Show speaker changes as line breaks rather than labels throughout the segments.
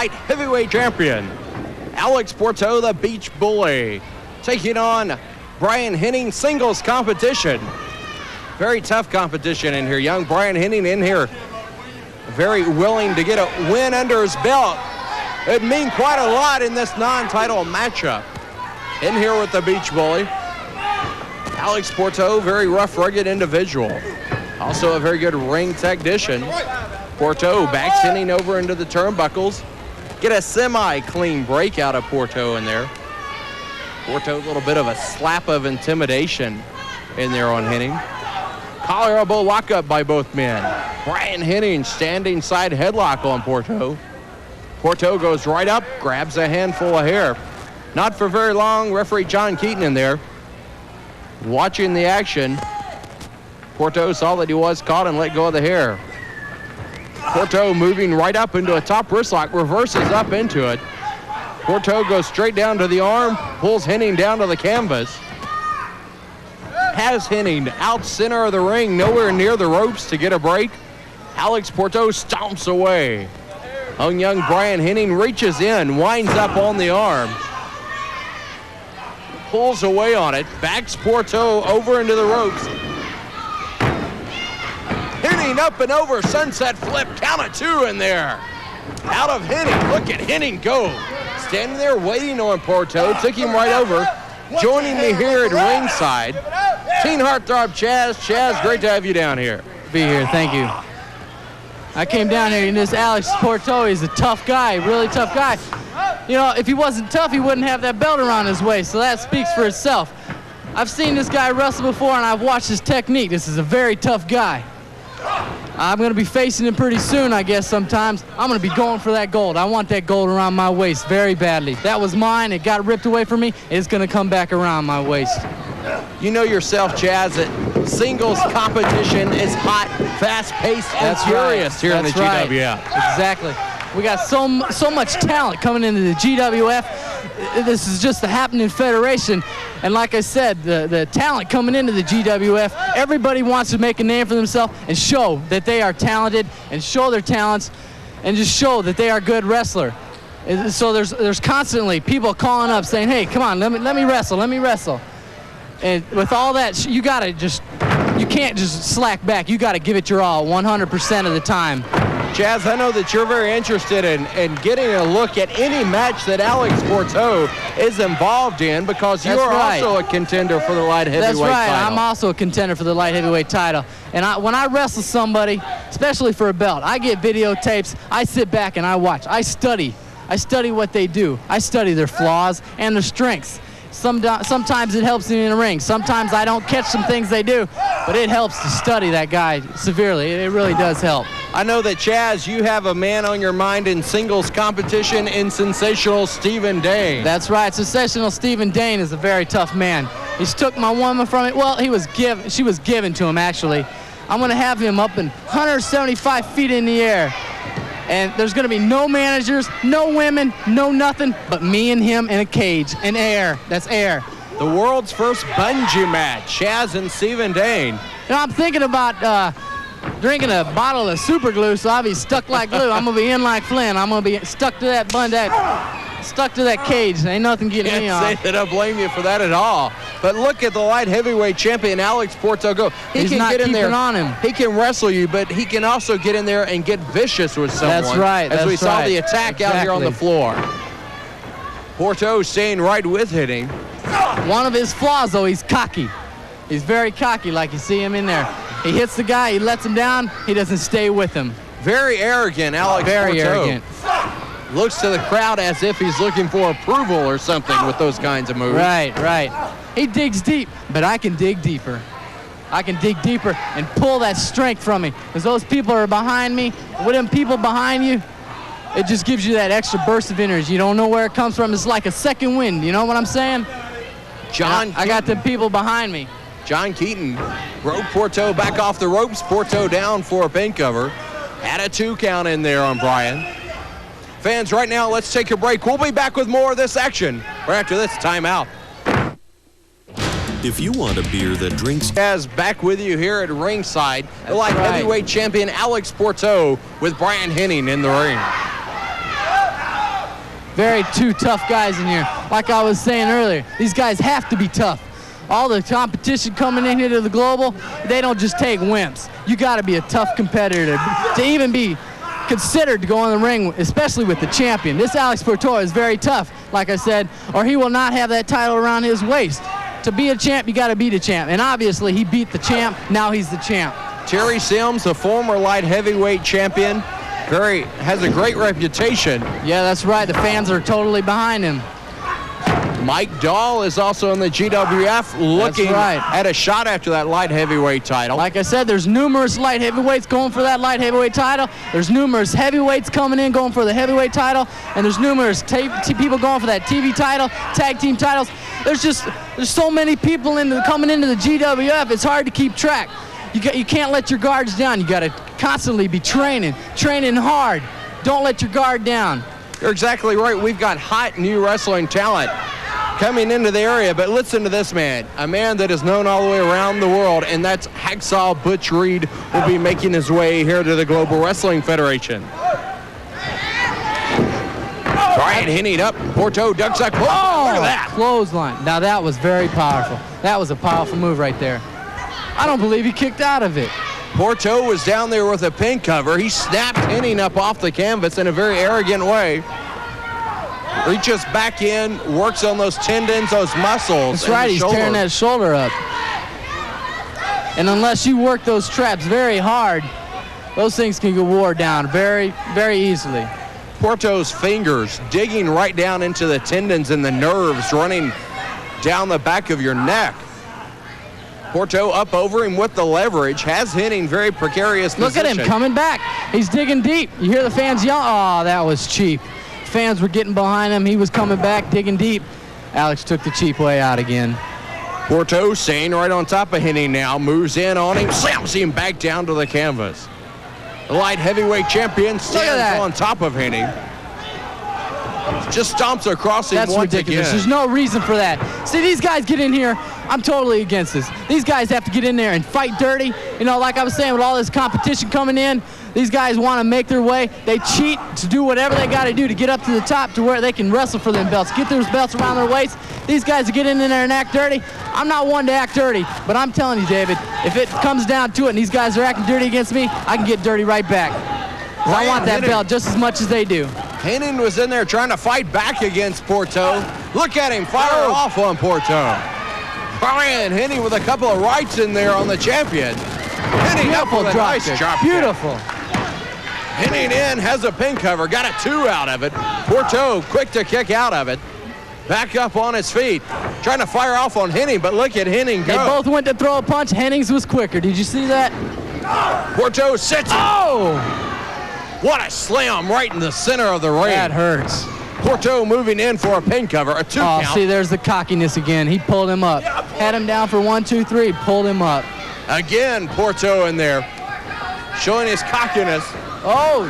light heavyweight champion, Alex Porteau, the Beach Bully, taking on Brian Hennig, singles competition. Very tough competition in here. Young Brian Hennig in here, very willing to get a win under his belt. It'd mean quite a lot in this non-title matchup. In here with the Beach Bully, Alex Porteau, very rough, rugged individual. Also a very good ring technician. Porteau backs Hennig over into the turnbuckles. Get a semi-clean break out of Porteau in there. Porteau, a little bit of a slap of intimidation in there on Hennig. Collar elbow lockup by both men. Brian Hennig standing side headlock on Porteau. Porteau goes right up, grabs a handful of hair. Not for very long, referee John Keaton in there watching the action. Porteau saw that he was caught and let go of the hair. Porteau moving right up into a top wrist lock, reverses up into it. Porteau goes straight down to the arm, pulls Hennig down to the canvas. Has Hennig out center of the ring, nowhere near the ropes to get a break. Alex Porteau stomps away. Young Brian Hennig reaches in, winds up on the arm. Pulls away on it, backs Porteau over into the ropes. Hennig up and over, sunset flip, count of two in there. Out of Hennig, look at Hennig go. Standing there waiting on Porteau, took him right over. Joining me here at ringside, Teen Heartthrob Chaz. Chaz, great to have you down here.
Be here, thank you. I came down here and this Alex Porteau is a tough guy, really tough guy. You know, if he wasn't tough, he wouldn't have that belt around his waist, so that speaks for itself. I've seen this guy wrestle before and I've watched his technique. This is a very tough guy. I'm going to be facing him pretty soon, I guess, sometimes. I'm going to be going for that gold. I want that gold around my waist very badly. That was mine. It got ripped away from me. It's going to come back around my waist.
You know yourself, Chaz, that singles competition is hot, fast-paced, and furious here in the GWF.
Exactly. We got so much talent coming into the GWF. This is just a happening federation. And like I said, the talent coming into the GWF, everybody wants to make a name for themselves and show that they are talented and show their talents and just show that they are good wrestler. So there's constantly people calling up saying, hey, come on, let me wrestle. And with all that, you can't just slack back. You got to give it your all 100% of the time.
Chaz, I know that you're very interested in getting a look at any match that Alex Porteau is involved in because you're also a contender for the light heavyweight title.
That's right. I'm also a contender for the light heavyweight title. And when I wrestle somebody, especially for a belt, I get videotapes. I sit back and I watch. I study what they do. I study their flaws and their strengths. Sometimes it helps me in the ring. Sometimes I don't catch some things they do, but it helps to study that guy severely. It really does help.
I know that, Chaz, you have a man on your mind in singles competition in Sensational Stephen Dane.
That's right. Sensational Stephen Dane is a very tough man. He's took my woman from me. Well, she was given to him, actually. I'm going to have him up in 175 feet in the air. And there's going to be no managers, no women, no nothing, but me and him in a cage, in air. That's air.
The world's first bungee match, Chaz and Stephen Dane.
You know, I'm thinking about drinking a bottle of super glue, so I'll be stuck like glue. I'm going to be in like Flynn. I'm going to be stuck to that cage. Ain't nothing getting me off.
I don't blame you for that at all. But look at the light heavyweight champion, Alex Porteau, go.
He's
can
not
get in there.
On him.
He can wrestle you, but he can also get in there and get vicious with someone.
That's right.
As we saw the attack out here on the floor. Porteau staying right with Hennig.
One of his flaws, though, he's cocky. He's very cocky, like you see him in there. He hits the guy, he lets him down, he doesn't stay with him.
Very arrogant, Alex Porteau.
Very arrogant.
Looks to the crowd as if he's looking for approval or something with those kinds of moves.
Right. He digs deep, but I can dig deeper. I can dig deeper and pull that strength from me. Because those people are behind me. With them people behind you, it just gives you that extra burst of energy. You don't know where it comes from. It's like a second wind. You know what I'm saying? I got the people behind me.
John Keaton broke Porteau back off the ropes. Porteau down for a pin cover. Had a 2 count in there on Brian. Fans, right now, let's take a break. We'll be back with more of this action right after this timeout.
If you want a beer that drinks...
Chaz, back with you here at ringside. The light heavyweight champion Alex Porteau with Brian Hennig in the ring.
two tough guys in here. Like I was saying earlier, these guys have to be tough. All the competition coming in here to the global, they don't just take wimps. You got to be a tough competitor to even be considered to go in the ring, especially with the champion. This Alex Porteau is very tough, like I said, or he will not have that title around his waist. To be a champ, you got to beat a champ, and obviously he beat the champ. Now he's the champ.
Terry Sims, a former light heavyweight champion, has a great reputation.
Yeah, that's right. The fans are totally behind him.
Mike Dahl is also in the GWF, looking at a shot after that light heavyweight title.
Like I said, there's numerous light heavyweights going for that light heavyweight title. There's numerous heavyweights coming in going for the heavyweight title, and there's numerous people going for that TV title, tag team titles. There's so many people coming into the GWF. It's hard to keep track. You can't let your guards down. You got to constantly be training hard. Don't let your guard down.
You're exactly right. We've got hot new wrestling talent coming into the area, but listen to this man, a man that is known all the way around the world, and that's Hacksaw Butch Reed, will be making his way here to the Global Wrestling Federation. Brian Hennig up, Porteau ducks that. Oh, look at that.
Clothesline. Now that was very powerful. That was a powerful move right there. I don't believe he kicked out of it.
Porteau was down there with a pin cover. He snapped Hennig up off the canvas in a very arrogant way. Reaches back in, works on those tendons, those muscles.
That's right, he's tearing that shoulder up. And unless you work those traps very hard, those things can get wore down very, very easily.
Porteau's fingers digging right down into the tendons and the nerves running down the back of your neck. Porteau up over him with the leverage, has Hennig very precarious position.
Look at him coming back. He's digging deep. You hear the fans yell, oh, that was cheap. Fans were getting behind him. He was coming back, digging deep. Alex took the cheap way out again.
Porteau staying right on top of Hennig now, moves in on him, slams him back down to the canvas. The light heavyweight champion stands on top of Hennig. Just stomps across him.
That's
once
ridiculous.
Again.
There's no reason for that. See, these guys get in here. I'm totally against this. These guys have to get in there and fight dirty. You know, like I was saying, with all this competition coming in, these guys want to make their way. They cheat to do whatever they got to do to get up to the top to where they can wrestle for them belts, get those belts around their waist. These guys are getting in there and act dirty. I'm not one to act dirty, but I'm telling you, David, if it comes down to it and these guys are acting dirty against me, I can get dirty right back. I want that belt just as much as they do.
Hennig was in there trying to fight back against Porteau. Look at him fire off on Porteau. Brian Hennig with a couple of rights in there on the champion. Hennig up with a nice drop.
Beautiful.
Hennig in, has a pin cover, got a 2 out of it. Porteau quick to kick out of it. Back up on his feet, trying to fire off on Hennig, but look at Hennig go.
They both went to throw a punch. Hennig's was quicker. Did you see that?
Porteau sits.
Oh!
What a slam right in the center of the ring.
That hurts.
Porteau moving in for a pin cover, a 2 count.
See, there's the cockiness again. He pulled him up. Had him down for 1, 2, 3, pulled him up.
Again, Porteau in there, showing his cockiness.
Oh!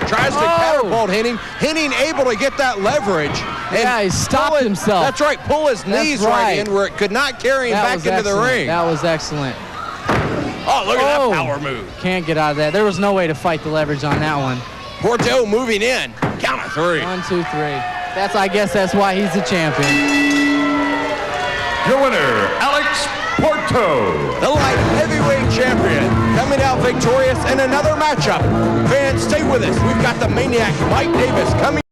Tries to catapult Hennig. Hennig able to get that leverage. And
he stopped himself.
That's right, pull his knees right in where it could not carry him back into the ring.
That was excellent.
Oh, look at that power move.
Can't get out of that. There was no way to fight the leverage on that one.
Porteau moving in. Count of 3.
1, 2, 3. I guess that's why he's the champion.
Your winner, Alex Porteau.
The light heavyweight champion coming out victorious in another matchup. Fans, stay with us. We've got the Maniac Mike Davis coming.